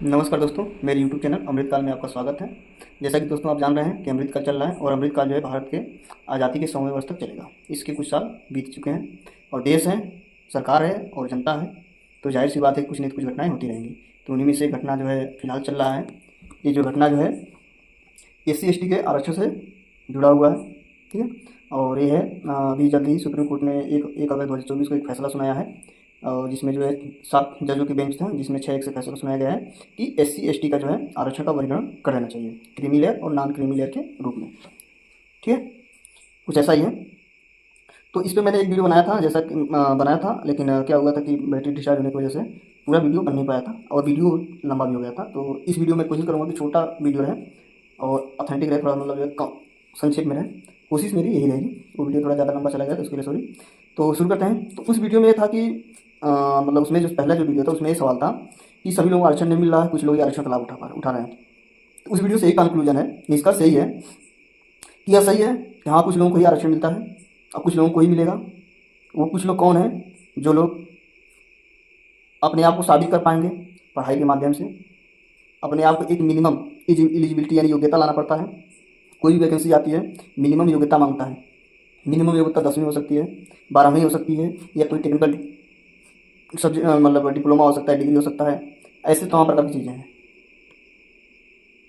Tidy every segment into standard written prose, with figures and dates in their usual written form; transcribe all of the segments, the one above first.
नमस्कार दोस्तों, मेरे यूट्यूब चैनल अमृतकाल में आपका स्वागत है। जैसा कि दोस्तों आप जान रहे हैं कि अमृतकाल चल रहा है और अमृतकाल जो है भारत के आज़ादी के 100वें वर्ष तक चलेगा। इसके कुछ साल बीत चुके हैं और देश है, सरकार है और जनता है, तो जाहिर सी बात है कुछ नहीं तो कुछ घटनाएँ होती रहेंगी। तो उन्हीं में से एक घटना जो है फिलहाल चल रहा है। ये जो घटना जो है SC/ST के आरक्षण से जुड़ा हुआ है, ठीक है। और ये है अभी जल्द ही सुप्रीम कोर्ट ने 1 अगस्त 2024 को एक फैसला सुनाया है, और जिसमें जो है 7 जजों की बेंच था, जिसमें 6-1 से फैसला सुनाया गया है कि SC/ST का जो है आरक्षण का वर्गीकरण कर देना चाहिए क्रीमी लेयर और नॉन क्रीमी लेयर के रूप में, ठीक है। कुछ ऐसा ही है। तो इस पर मैंने एक वीडियो बनाया था, जैसा कि बनाया था, लेकिन क्या हुआ था कि बैटरी डिस्चार्ज होने की वजह से पूरा वीडियो बन नहीं पाया था और वीडियो लंबा भी हो गया था। तो इस वीडियो में कोशिश करूँगा कि छोटा वीडियो रहे और ऑथेंटिक रहे, थोड़ा मतलब कम संक्षेप में रहे। कोशिश मेरी यही रहेगी। वो वीडियो थोड़ा ज़्यादा लंबा चला गया तो उसके लिए सॉरी। तो शुरू करते हैं। तो उस वीडियो में ये था कि मतलब उसमें जो पहला जो वीडियो था उसमें ये सवाल था कि सभी लोगों को आरक्षण नहीं मिल रहा है, कुछ लोग ये आरक्षण का लाभ उठा रहे हैं। तो उस वीडियो से यही कंक्लूजन है, निष्कर्ष यही है कि यह सही है कि हाँ कुछ लोगों को ही आरक्षण मिलता है और कुछ लोगों को ही मिलेगा। वो कुछ लोग कौन हैं? जो लोग अपने आप को साबित कर पाएंगे पढ़ाई के माध्यम से, अपने आप को एक मिनिमम एलिजिबिलिटी यानी योग्यता लाना पड़ता है। कोई भी वैकेंसी आती है मिनिमम योग्यता मांगता है। मिनिमम योग्यता 10वीं हो सकती है, 12वीं हो सकती है, या कोई टेक्निकल सब्जेक्ट मतलब डिप्लोमा हो सकता है, डिग्री हो सकता है। ऐसे तमाम प्रकार की चीज़ें हैं,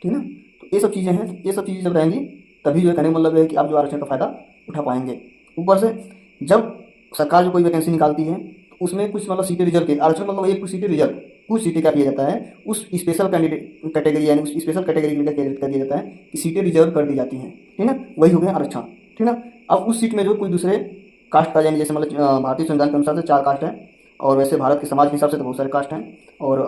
ठीक है ना। तो ये सब चीज़ें हैं, ये सब चीज़ें जब रहेंगी तभी जो है कहने का मतलब है कि आप जो आरक्षण का फ़ायदा उठा पाएंगे। ऊपर से जब सरकार जो कोई वैकेंसी निकालती है तो उसमें कुछ मतलब सीटें रिजर्व की, आरक्षण मतलब एक कुछ सीटें रिजर्व, कुछ सीटें क्या किया जाता है उस स्पेशल कैंडिडेट कैटेगरी यानी उस स्पेशल कैटेगरी में क्या कर दिया जाता है कि सीटें रिजर्व कर दी जाती हैं, ठीक है। वही हो गया आरक्षण, ठीक है। अब उस सीट में जो कोई दूसरे कास्ट का, यानी जैसे मतलब भारतीय संविधान के अनुसार से 4 कास्ट हैं, और वैसे भारत के समाज के हिसाब से तो बहुत सारे कास्ट हैं, और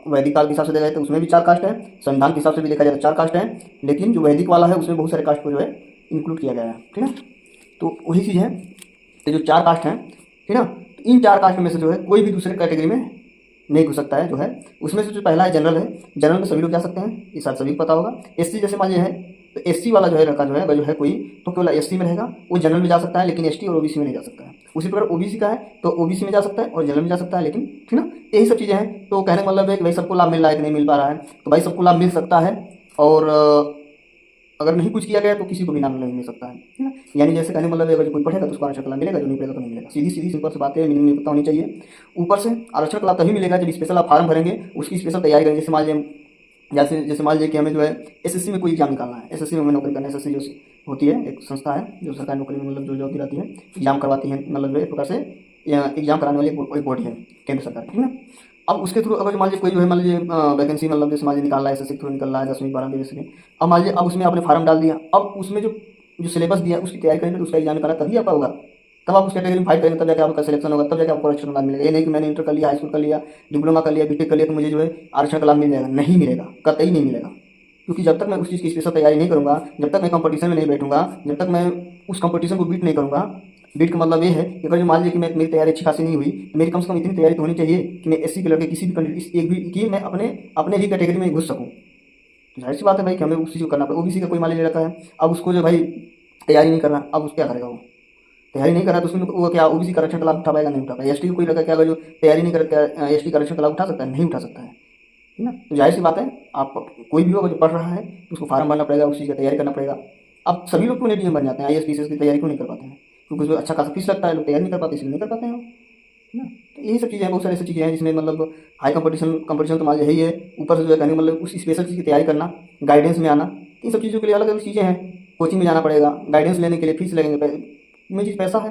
वैदिक काल के हिसाब से देखा जाए तो उसमें भी 4 कास्ट हैं, संविधान के हिसाब से भी देखा जाए तो 4 कास्ट हैं, लेकिन जो वैदिक वाला है उसमें बहुत सारे कास्ट को जो है इंक्लूड किया गया है, ठीक है। तो वही चीज़ है, तो जो 4 कास्ट हैं, ठीक है, तो इन 4 कास्ट में से जो है कोई भी दूसरे कैटेगरी में नहीं घुस सकता है। जो है उसमें से जो पहला है जनरल है, जनरल में सभी लोग जा सकते हैं, ये शायद सभी को पता होगा। SC जैसे मान लीजिए है तो SC वाला जो है लड़का जो है कोई, तो केवल SC में रहेगा, वो जनरल में जा सकता है, लेकिन ST और OBC में नहीं जा सकता है। उसी प्रकार OBC का है तो OBC में जा सकता है और जनरल में जा सकता है, लेकिन ठीक ना, यही सब चीज़ें हैं। तो कहने का मतलब है कि भाई सबको लाभ मिल रहा है कि नहीं मिल पा रहा है, तो भाई सबको लाभ मिल सकता है, और अगर नहीं कुछ किया गया तो किसी को भी नाम नहीं मिल सकता है, ठीक है। यानी जैसे कहने मतलब अगर कोई पढ़ेगा तो उसको आरक्षण का लाभ मिलेगा, जो नहीं पढ़ेगा तो नहीं मिलेगा। सीधी सीधी सिंपल सी बात है, मिनिमम योग्यता होनी चाहिए। ऊपर से आरक्षण का लाभ तभी मिलेगा जब स्पेशल आप फॉर्म भरेंगे, उसकी स्पेशल तैयारी करेंगे। जैसे मान लीजिए कि हमें जो है SSC में कोई एग्जाम निकालना है, SSC में हमें नौकरी करना है। SSC जो होती है एक संस्था है जो सरकारी नौकरी में मतलब जो जॉब दिलाती है, एग्जाम करवाती है, मतलब जो एक प्रकार से एग्जाम कराने वाली एक बॉडी है केंद्र सरकार, ठीक है। अब उसके थ्रू अगर मान लीजिए कोई जो है मान लीजिए वैकेंसी मतलब जैसे मान लीजिए निकाल रहा है, SSC थ्रू निकल रहा है 10वीं 12वीं जैसे। अब मान लीजिए अब उसमें आपने फॉर्म डाल दिया, अब उसमें जो सिलेबस दिया उसकी तैयारी करेंगे तो उसका एग्जाम निकालना तभी आपका होगा, तब आप उस कैटेगरी में फाइट करेंगे, तब जाकर आपका सिलेक्शन होगा, तब जाकर आपको आरक्षण का लाभ मिलेगा। ये नहीं कि मैंने इंटर कर लिया, हाई स्कूल कर लिया, डिप्लोमा कर लिया, BTech कर लिया तो मुझे जो है आरक्षण का लाभ मिल जाएगा, नहीं मिलेगा, कतई नहीं मिलेगा। क्योंकि जब तक मैं उस चीज़ की स्पेशल तैयारी नहीं करूँगा, जब तक मैं कंपटीशन में नहीं बैठूंगा, जब तक मैं उस कंपटीशन को बीट नहीं करूँगा। बीट का मतलब ये है कि अगर जो मान लीजिए कि मेरी तैयारी अच्छी खासी नहीं हुई तो मेरी कम से कम इतनी तैयारी तो होनी चाहिए कि मैं SC के लड़के किसी भी एक भी कि मैं अपने ही कैटेगरी में घुस सकूँ। तो जाहिर सी बात है भाई कि हमें उस चीज़ को करना पड़ेगा। OBC का कोई मान लीजिए लड़का है, अब उसको जो भाई तैयारी नहीं करना, अब उस क्या करेगा? वो तैयारी नहीं कर रहा तो उसमें वो क्या OBC का आरक्षण का लाभ उठा पाएगा? नहीं उठा पाएगा। ST को कोई लड़का क्या अगर जो तैयारी नहीं करता ST का आरक्षण का लाभ उठा सकता है? नहीं उठा सकता है, ठीक ना। तो जाहिर सी बात है आप कोई भी हो जो पढ़ रहा है उसको फॉर्म भरना पड़ेगा, उस चीज़ की तैयारी करना पड़ेगा। अब सभी लोग क्यों नहीं DM बन जाते हैं, IAS PCS की तैयारी क्यों नहीं कर पाते हैं? क्योंकि उसमें अच्छा खासा फीस लगता है, लोग तैयारी नहीं कर पाते, इसलिए नहीं कर पाते हैं, है ना। तो यही सब चीज़ें हैं, बहुत सारी ऐसी चीज़ें हैं जिसमें मतलब हाई कंपटीशन तो मान यही है। ऊपर से जो है कहने का मतलब उस स्पेशल चीज़ की तैयारी करना, गाइडेंस में आना, इन सब चीज़ों के लिए अलग अलग चीज़ें हैं। कोचिंग में जाना पड़ेगा, गाइडेंस लेने के लिए फीस लगेंगे, मेन चीज़ पैसा है।